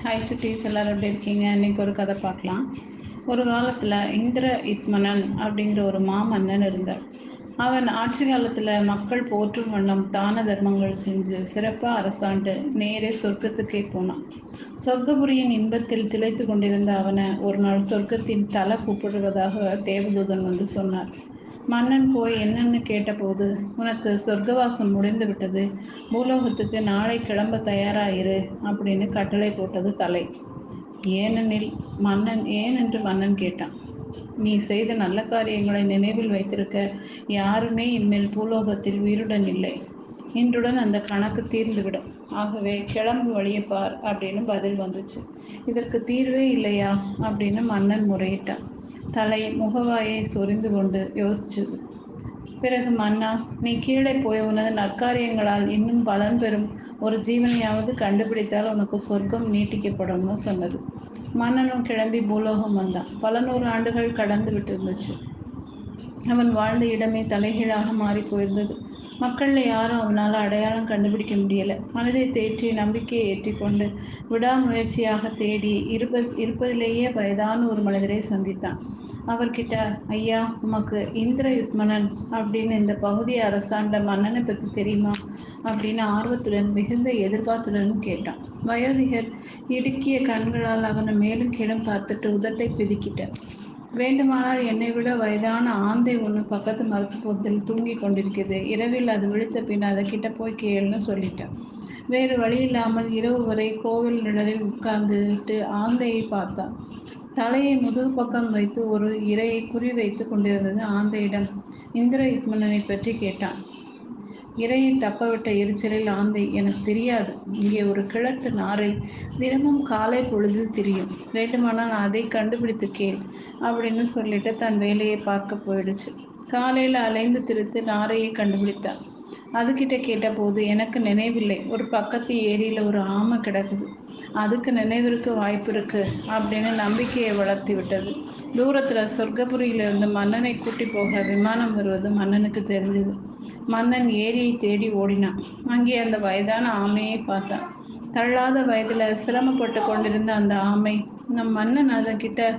Hi சுட்டீஸ், எல்லோரும் எப்படி இருக்கீங்க? இன்றைக்கி ஒரு கதை பார்க்கலாம். ஒரு காலத்தில் இந்திரயுத்மனன் அப்படிங்கிற ஒரு மாமன்னன் இருந்தார். அவன் ஆட்சி காலத்தில் மக்கள் போற்றும் வண்ணம் தான தர்மங்கள் செஞ்சு சிறப்பாக அரசாண்டு நேரே சொர்க்கத்துக்கே போனான். சொர்க்கபுரியின் இன்பத்தில் திளைத்து கொண்டிருந்த அவனை ஒரு நாள் சொர்க்கத்தின் தலை கூப்பிடுவதாக தேவதூதன் வந்து சொன்னார். மன்னன் போய் என்னன்னு கேட்டபோது, உனக்கு சொர்க்கவாசம் முடிந்து விட்டது, பூலோகத்துக்கு நாளை கிளம்ப தயாராயிரு அப்படின்னு கட்டளை போட்டது தலை. ஏனென்று மன்னன் கேட்டான். நீ செய்த நல்ல காரியங்களை நினைவில் வைத்திருக்க யாருமே இனிமேல் பூலோகத்தில் உயிருடன் இல்லை. இன்றுடன் அந்த கணக்கு தீர்ந்துவிடும். ஆகவே கிளம்பு வழியை பார் அப்படின்னு பதில் வந்துச்சு. இதற்கு தீர்வே இல்லையா அப்படின்னு மன்னன் முறையிட்டான். தலை முகவாயை சொரிந்து கொண்டு யோசிச்சது. பிறகு மன்னா, நீ கீழே போய் உனது நற்காரியங்களால் இன்னும் பலன் பெறும் ஒரு ஜீவனையாவது கண்டுபிடித்தால் உனக்கு சொர்க்கம் நீட்டிக்கப்படும்னு சொன்னது. மன்னனும் கிளம்பி பூலோகம் வந்தான். பல 100 ஆண்டுகள் கடந்து விட்டு இருந்துச்சு. அவன் வாழ்ந்த இடமே தலைகீழாக மாறி போயிருந்தது. மக்களில் யாரும் அவனால் அடையாளம் கண்டுபிடிக்க முடியலை. மனதை தேற்றி நம்பிக்கையை ஏற்றி கொண்டு விடாமுயற்சியாக தேடி இருப்பதிலேயே வயதான ஒரு மனிதரை சந்தித்தான். அவர்கிட்ட, ஐயா, உமக்கு இந்திரயுத்மனன் அப்படின்னு இந்த பகுதியை அரசாண்ட மன்னனை பற்றி தெரியுமா அப்படின்னு ஆர்வத்துடன் மிகுந்த எதிர்பார்த்துடன் கேட்டான். வயோதிகர் இடுக்கிய கண்களால் அவனை மேலும் கீழும் பார்த்துட்டு உதட்டை பிதுக்கிட்டார். வேண்டுமானால் என்னை விட வயதான ஆந்தை ஒன்று பக்கத்து மரத்துப்போத்தில் தூங்கி கொண்டிருக்கிறது. இரவில் அது விழித்த பின் அதை கிட்ட போய் கேளுன்னு சொல்லிட்டேன். வேறு வழி இல்லாமல் இரவு வரை கோவில் நிழலில் உட்கார்ந்துட்டு ஆந்தையை பார்த்தான். தலையை முதுகு பக்கம் வைத்து ஒரு இரையை குறி வைத்து கொண்டிருந்தது ஆந்தையிடம் இந்திரயுத்மனனை பற்றி கேட்டான். இரையை தப்பவிட்ட எரிச்சலில் ஆந்தை, எனக்கு தெரியாது. இங்கே ஒரு கிழட்டு நாரை தினமும் காலை பொழுதில் திரியும். வேண்டுமானால் அதை கண்டுபிடித்து கேள் அப்படின்னு சொல்லிட்டு தன் வேலையை பார்க்க போயிடுச்சு. காலையில் அலைந்து திரித்து நாரையை கண்டுபிடித்தான். அதுகிட்ட கேட்டபோது, எனக்கு நினைவில்லை. ஒரு பக்கத்து ஏரியில் ஒரு ஆமை கிடக்குது. அதுக்கு நினைவிற்கு வாய்ப்பு இருக்கு அப்படின்னு நம்பிக்கையை வளர்த்தி விட்டது. தூரத்தில் சொர்க்கபுரியிலிருந்து மன்னனை கூட்டி போக விமானம் வருவது மன்னனுக்கு தெரிஞ்சது. மன்னன் ஏரியை தேடி ஓடினான். அங்கே அந்த வயதான ஆமையை பார்த்தான். தள்ளாத வயதில் சிரமப்பட்டு கொண்டிருந்த அந்த ஆமை, நம் மன்னன் அதன்கிட்ட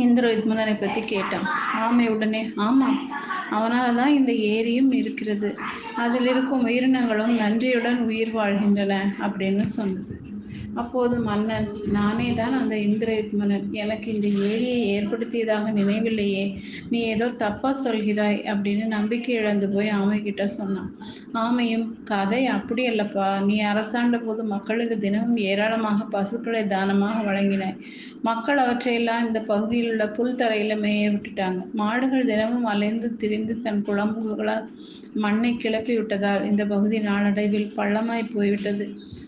இந்திரயுத்மனனை பற்றி கேட்டான். ஆமை உடனே, ஆமாம், அவனால் தான் இந்த ஏரியும் இருக்கிறது, அதில் இருக்கும் உயிரினங்களும் நன்றியுடன் உயிர் வாழ்கின்றன அப்படின்னு சொன்னது. அப்போது மன்னன், நானே தான் அந்த இந்திரயுத்மனன். எனக்கு இந்த ஏரியை ஏற்படுத்தியதாக நினைவில்லையே, நீ ஏதோ தப்பா சொல்கிறாய் அப்படின்னு நம்பிக்கை இழந்து போய் ஆமைக்கிட்ட சொன்னான். ஆமையும், கதை அப்படி அல்லப்பா, நீ அரசாண்ட போது மக்களுக்கு தினமும் ஏராளமாக பசுக்களை தானமாக வழங்கினாய். மக்கள் அவற்றையெல்லாம் இந்த பகுதியில் உள்ள புல் தரையில் மேய விட்டுட்டாங்க. மாடுகள் தினமும் அலைந்து திரிந்து தன் குழம்புகளால் மண்ணை கிளப்பி விட்டதால் இந்த பகுதி நாளடைவில் பள்ளமாய் போய்விட்டது.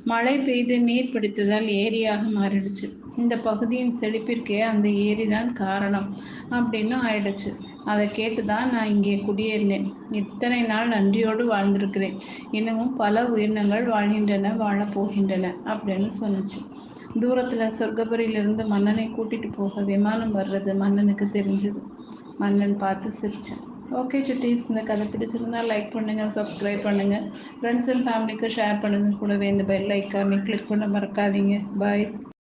மழை பெய்து நீர் பிடித்ததால் ஏரியாக மாறிடுச்சு. இந்த பகுதியின் செழிப்பிற்கே அந்த ஏரி தான் காரணம் அப்படின்னு ஆயிடுச்சு. அதை கேட்டு தான் நான் இங்கே குடியேறினேன். இத்தனை நாள் நன்றியோடு வாழ்ந்திருக்கிறேன். இன்னமும் பல உயிரினங்கள் வாழ்கின்றன, வாழப்போகின்றன அப்படின்னு சொன்னிச்சு. தூரத்தில் சொர்க்கபுரியிலிருந்து மன்னனை கூட்டிட்டு போக விமானம் வர்றது மன்னனுக்கு தெரிஞ்சது. மன்னன் பார்த்து சிரிச்சான். ஓகே சுட்டீஸ், இந்த கதை பிடிச்சிருந்தால் லைக் பண்ணுங்கள், சப்ஸ்கிரைப் பண்ணுங்கள், ஃப்ரெண்ட்ஸ் அண்ட் ஃபேமிலிக்கு ஷேர் பண்ணுங்கள். கூடவே இந்த பெல் ஐக்கானை கிளிக் பண்ண மறக்காதீங்க. பாய்.